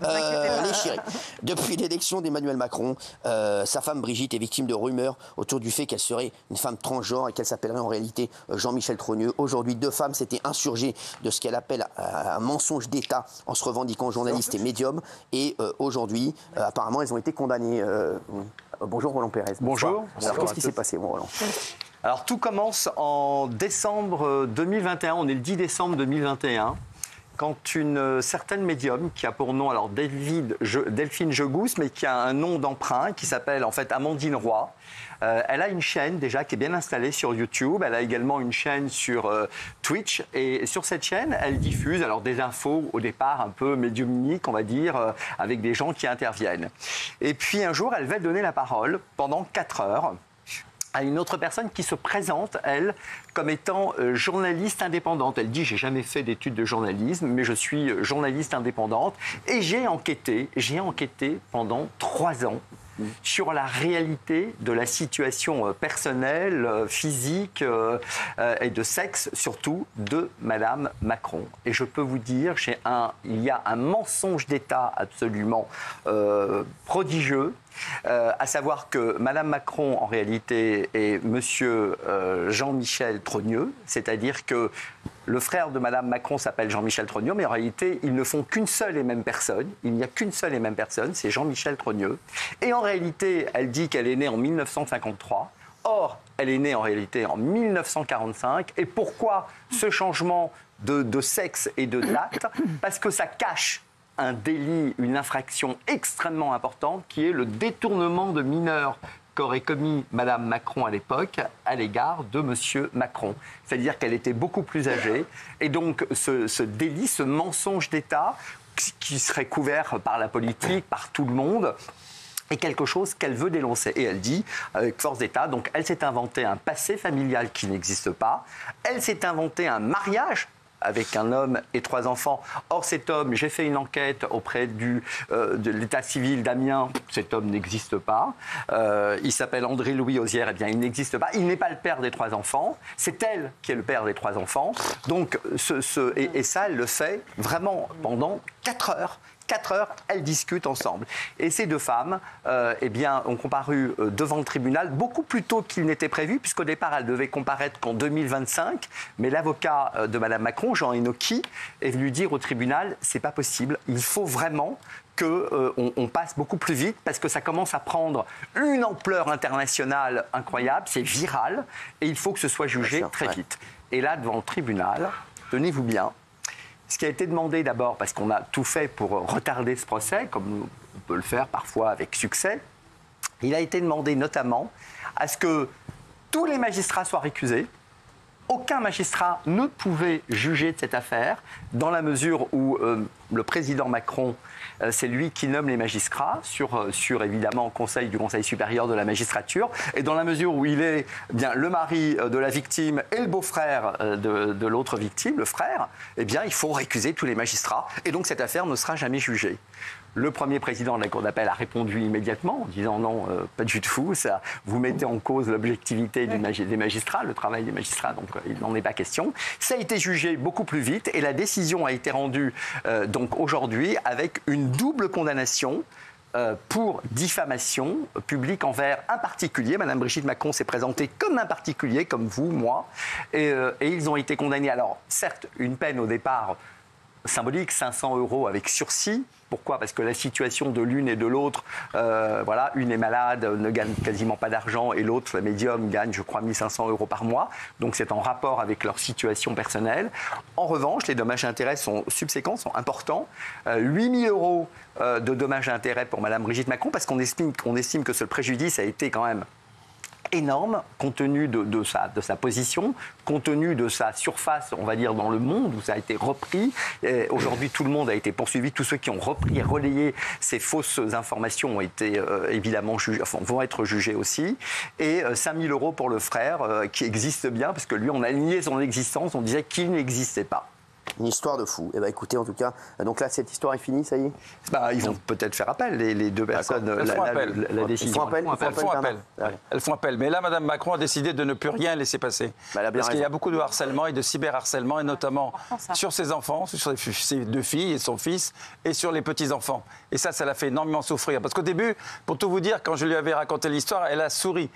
Les Chirac. Depuis l'élection d'Emmanuel Macron, sa femme Brigitte est victime de rumeurs autour du fait qu'elle serait une femme transgenre et qu'elle s'appellerait en réalité Jean-Michel Trogneux. Aujourd'hui, deux femmes s'étaient insurgées de ce qu'elle appelle un mensonge d'État en se revendiquant journaliste et médium. Et aujourd'hui, apparemment, elles ont été condamnées. Bonjour Roland Pérez. Bonjour. Alors, qu'est-ce qui s'est passé, mon Roland? Alors, tout commence en décembre 2021. On est le 10 décembre 2021. Quand une certaine médium, qui a pour nom alors Delphine Jegousse, mais qui a un nom d'emprunt, qui s'appelle en fait Amandine Roy, elle a une chaîne déjà qui est bien installée sur YouTube. Elle a également une chaîne sur Twitch. Et sur cette chaîne, elle diffuse alors des infos au départ un peu médiumniques, on va dire, avec des gens qui interviennent. Et puis un jour, elle va donner la parole pendant 4 heures à une autre personne qui se présente, elle, comme étant journaliste indépendante. Elle dit « j'ai jamais fait d'études de journalisme, mais je suis journaliste indépendante et j'ai enquêté pendant 3 ans sur la réalité de la situation personnelle, physique et de sexe, surtout, de Madame Macron. Et je peux vous dire, il y a un mensonge d'État absolument prodigieux, à savoir que Madame Macron, en réalité, est Monsieur Jean-Michel Trogneux, c'est-à-dire que le frère de Madame Macron s'appelle Jean-Michel Trogneux, mais en réalité, ils ne font qu'une seule et même personne. Il n'y a qu'une seule et même personne, c'est Jean-Michel Trogneux. Et en réalité, elle dit qu'elle est née en 1953. Or, elle est née en réalité en 1945. Et pourquoi ce changement de sexe et de date? Parce que ça cache un délit, une infraction extrêmement importante qui est le détournement de mineurs qu'aurait commis Madame Macron à l'époque à l'égard de Monsieur Macron. C'est-à-dire qu'elle était beaucoup plus âgée. Et donc, ce délit, ce mensonge d'État, qui serait couvert par la politique, par tout le monde, est quelque chose qu'elle veut dénoncer. Et elle dit, avec force d'État, donc elle s'est inventé un passé familial qui n'existe pas. Elle s'est inventé un mariage avec un homme et 3 enfants. Or, cet homme, j'ai fait une enquête auprès de l'état civil d'Amiens. Cet homme n'existe pas. Il s'appelle André-Louis Osière. Eh bien, il n'existe pas. Il n'est pas le père des 3 enfants. C'est elle qui est le père des 3 enfants. Donc, et ça, elle le fait vraiment pendant 4 heures. 4 heures, elles discutent ensemble. Et ces 2 femmes eh bien, ont comparu devant le tribunal beaucoup plus tôt qu'il n'était prévu, puisqu'au départ, elles devaient comparaître qu'en 2025. Mais l'avocat de Mme Macron, Jean Enoki, est venu dire au tribunal, c'est pas possible, il faut vraiment qu'on passe beaucoup plus vite parce que ça commence à prendre une ampleur internationale incroyable, c'est viral, et il faut que ce soit jugé très vite. Et là, devant le tribunal, tenez-vous bien, ce qui a été demandé d'abord, parce qu'on a tout fait pour retarder ce procès, comme on peut le faire parfois avec succès, il a été demandé notamment à ce que tous les magistrats soient récusés. Aucun magistrat ne pouvait juger de cette affaire, dans la mesure où le président Macron, c'est lui qui nomme les magistrats sur évidemment conseil du Conseil supérieur de la magistrature, et dans la mesure où il est bien le mari de la victime et le beau-frère de l'autre victime, le frère, eh bien il faut récuser tous les magistrats, et donc cette affaire ne sera jamais jugée. Le premier président de la Cour d'appel a répondu immédiatement en disant non, pas du tout, ça, vous mettez en cause l'objectivité des magistrats, le travail des magistrats, donc il n'en est pas question. Ça a été jugé beaucoup plus vite et la décision a été rendue donc aujourd'hui avec une double condamnation pour diffamation publique envers un particulier. Madame Brigitte Macron s'est présentée comme un particulier, comme vous, moi, et ils ont été condamnés. Alors certes, une peine au départ symbolique, 500 € avec sursis. Pourquoi? Parce que la situation de l'une et de l'autre, voilà, une est malade, ne gagne quasiment pas d'argent, et l'autre, la médium, gagne, je crois, 1 500 € par mois. Donc c'est en rapport avec leur situation personnelle. En revanche, les dommages et intérêts sont subséquents, sont importants. 8 000 € de dommages et intérêts pour Madame Brigitte Macron, parce qu'on estime que ce préjudice a été quand même énorme, compte tenu de sa position, compte tenu de sa surface, on va dire, dans le monde, où ça a été repris. Aujourd'hui, tout le monde a été poursuivi. Tous ceux qui ont repris et relayé ces fausses informations ont été évidemment jugés, enfin, vont être jugés aussi. Et 5 000 € pour le frère, qui existe bien, parce que lui, on a nié son existence, on disait qu'il n'existait pas. Une histoire de fou. Eh ben, écoutez, en tout cas, donc là, cette histoire est finie, ça y est. Ils vont peut-être faire appel, les deux personnes. La décision. Elles font appel. Mais là, Mme Macron a décidé de ne plus rien laisser passer. Parce qu'il y a beaucoup de harcèlement et de cyberharcèlement, et notamment sur ses enfants, sur ses 2 filles et son fils, et sur les petits-enfants. Et ça l'a fait énormément souffrir. Parce qu'au début, pour tout vous dire, quand je lui avais raconté l'histoire, elle a souri.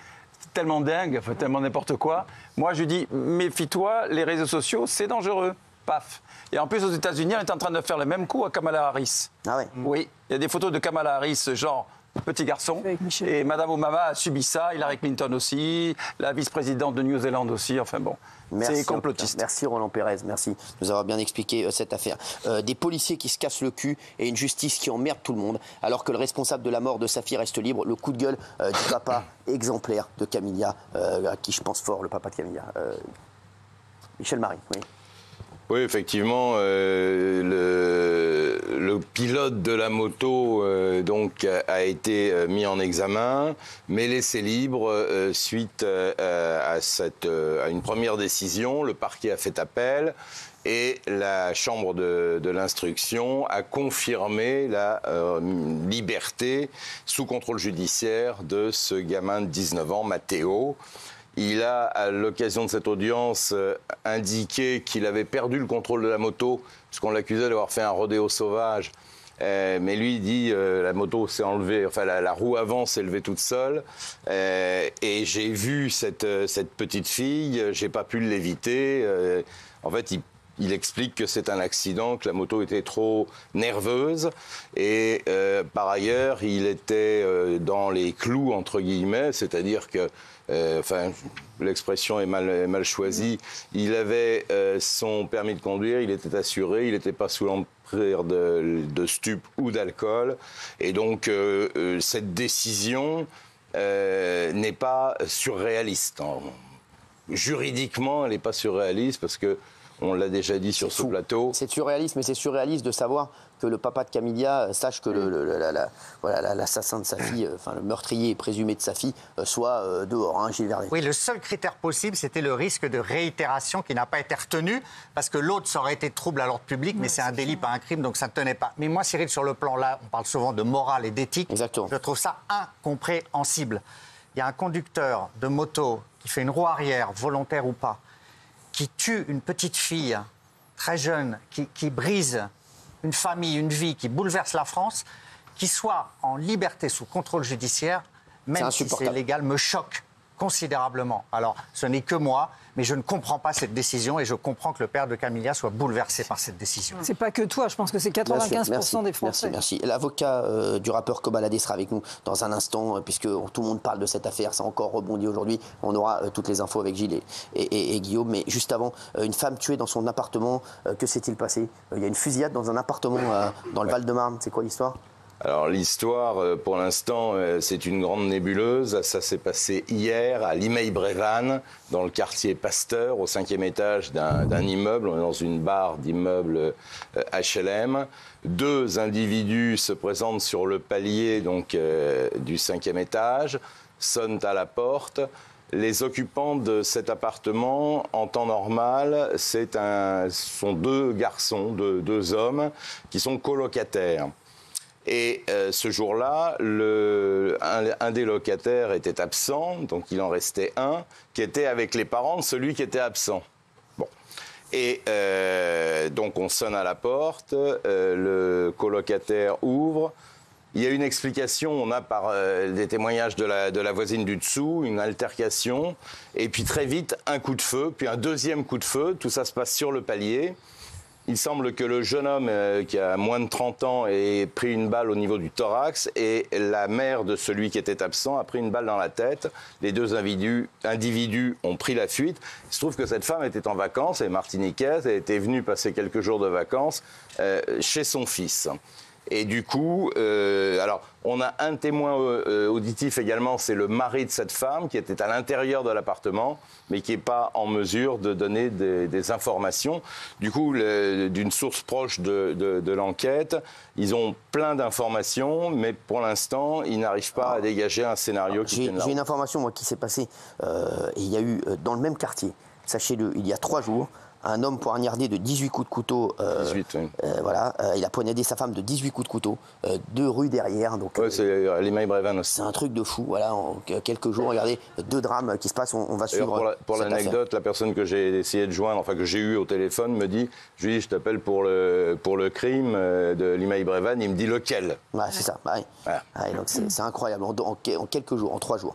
Tellement dingue, tellement n'importe quoi. Moi, je lui dis, méfie-toi, les réseaux sociaux, c'est dangereux. Paf. Et en plus, aux États-Unis, on est en train de faire le même coup à Kamala Harris. Ah ouais. Oui, il y a des photos de Kamala Harris, genre petit garçon. Et Madame Obama a subi ça, Hillary Clinton aussi, la vice-présidente de New Zealand aussi. Enfin bon, c'est complotiste. Merci Roland Pérez, merci de nous avoir bien expliqué cette affaire. Des policiers qui se cassent le cul et une justice qui emmerde tout le monde, alors que le responsable de la mort de sa fille reste libre. Le coup de gueule du papa exemplaire de Camilla, à qui je pense fort, le papa de Camilla. Michel Marie, oui. Oui, effectivement, le pilote de la moto donc a été mis en examen, mais laissé libre suite à une première décision. Le parquet a fait appel et la chambre de l'instruction a confirmé la liberté sous contrôle judiciaire de ce gamin de 19 ans, Matteo. Il a, à l'occasion de cette audience, indiqué qu'il avait perdu le contrôle de la moto, puisqu'on l'accusait d'avoir fait un rodéo sauvage. Mais lui, il dit la moto s'est enlevée, enfin la roue avant s'est levée toute seule. Et j'ai vu cette petite fille, j'ai pas pu l'éviter. En fait, il explique que c'est un accident, que la moto était trop nerveuse. Et par ailleurs, il était dans les clous, entre guillemets, c'est-à-dire que l'expression est mal choisie. Il avait son permis de conduire, il était assuré, il n'était pas sous l'empire de stup ou d'alcool. Et donc, cette décision n'est pas surréaliste. Juridiquement, elle n'est pas surréaliste parce que on l'a déjà dit sur ce plateau. C'est surréaliste, mais c'est surréaliste de savoir que le papa de Camilla sache que l'assassin de sa fille, enfin le meurtrier présumé de sa fille, soit dehors, hein, Gilles Vernet. Oui, le seul critère possible, c'était le risque de réitération qui n'a pas été retenu, parce que l'autre, ça aurait été trouble à l'ordre public, mais c'est un délit, pas un crime, donc ça ne tenait pas. Mais moi, Cyril, sur le plan là, on parle souvent de morale et d'éthique. Exactement. Je trouve ça incompréhensible. Il y a un conducteur de moto qui fait une roue arrière, volontaire ou pas, qui tue une petite fille très jeune, qui brise une famille, une vie, qui bouleverse la France, qui soit en liberté sous contrôle judiciaire, même si c'est légal, me choque considérablement. Alors, ce n'est que moi, mais je ne comprends pas cette décision et je comprends que le père de Camilla soit bouleversé par cette décision. C'est pas que toi, je pense que c'est 95% des Français. Merci. L'avocat du rappeur Kobalade sera avec nous dans un instant, puisque tout le monde parle de cette affaire, ça a encore rebondi aujourd'hui. On aura toutes les infos avec Gilles et Guillaume. Mais juste avant, une femme tuée dans son appartement, que s'est-il passé? Il y a une fusillade dans un appartement dans le Val-de-Marne, c'est quoi l'histoire? Alors l'histoire, pour l'instant, c'est une grande nébuleuse. Ça s'est passé hier à Limeil-Brévannes, dans le quartier Pasteur, au 5e étage d'un immeuble. On est dans une barre d'immeubles HLM. 2 individus se présentent sur le palier donc, du 5e étage, sonnent à la porte. Les occupants de cet appartement, en temps normal, sont 2 garçons, 2 hommes, qui sont colocataires. Et ce jour-là, un des locataires était absent, donc il en restait un, qui était avec les parents de celui qui était absent. Bon. Et donc on sonne à la porte, le colocataire ouvre. Il y a une explication, on a par des témoignages de la voisine du dessous, une altercation, et puis très vite un coup de feu, puis un deuxième coup de feu, tout ça se passe sur le palier. Il semble que le jeune homme qui a moins de 30 ans ait pris une balle au niveau du thorax et la mère de celui qui était absent a pris une balle dans la tête. Les 2 individus ont pris la fuite. Il se trouve que cette femme était en vacances, elle est martiniquaise, elle était venue passer quelques jours de vacances chez son fils. Et du coup, alors on a un témoin auditif également, c'est le mari de cette femme qui était à l'intérieur de l'appartement, mais qui n'est pas en mesure de donner des informations. Du coup, d'une source proche de l'enquête, ils ont plein d'informations, mais pour l'instant, ils n'arrivent pas à dégager un scénario qui tienne la route. J'ai une information moi, qui s'est passée, et il y a eu dans le même quartier, sachez-le, il y a 3 jours, un homme poignardé de 18 coups de couteau. 18, oui. Voilà, il a poignardé sa femme de 18 coups de couteau, 2 rues derrière. Donc, c'est à Limeil-Brévannes aussi. C'est un truc de fou. Voilà, en quelques jours, regardez, 2 drames qui se passent. On va suivre. Pour l'anecdote, la personne que j'ai essayé de joindre, enfin que j'ai eu au téléphone, me dit, je lui dis, je t'appelle pour le crime de Limeil-Brévannes. Il me dit lequel. Ouais, c'est ça. Ouais. Voilà. Ouais, donc c'est incroyable. En quelques jours, en 3 jours.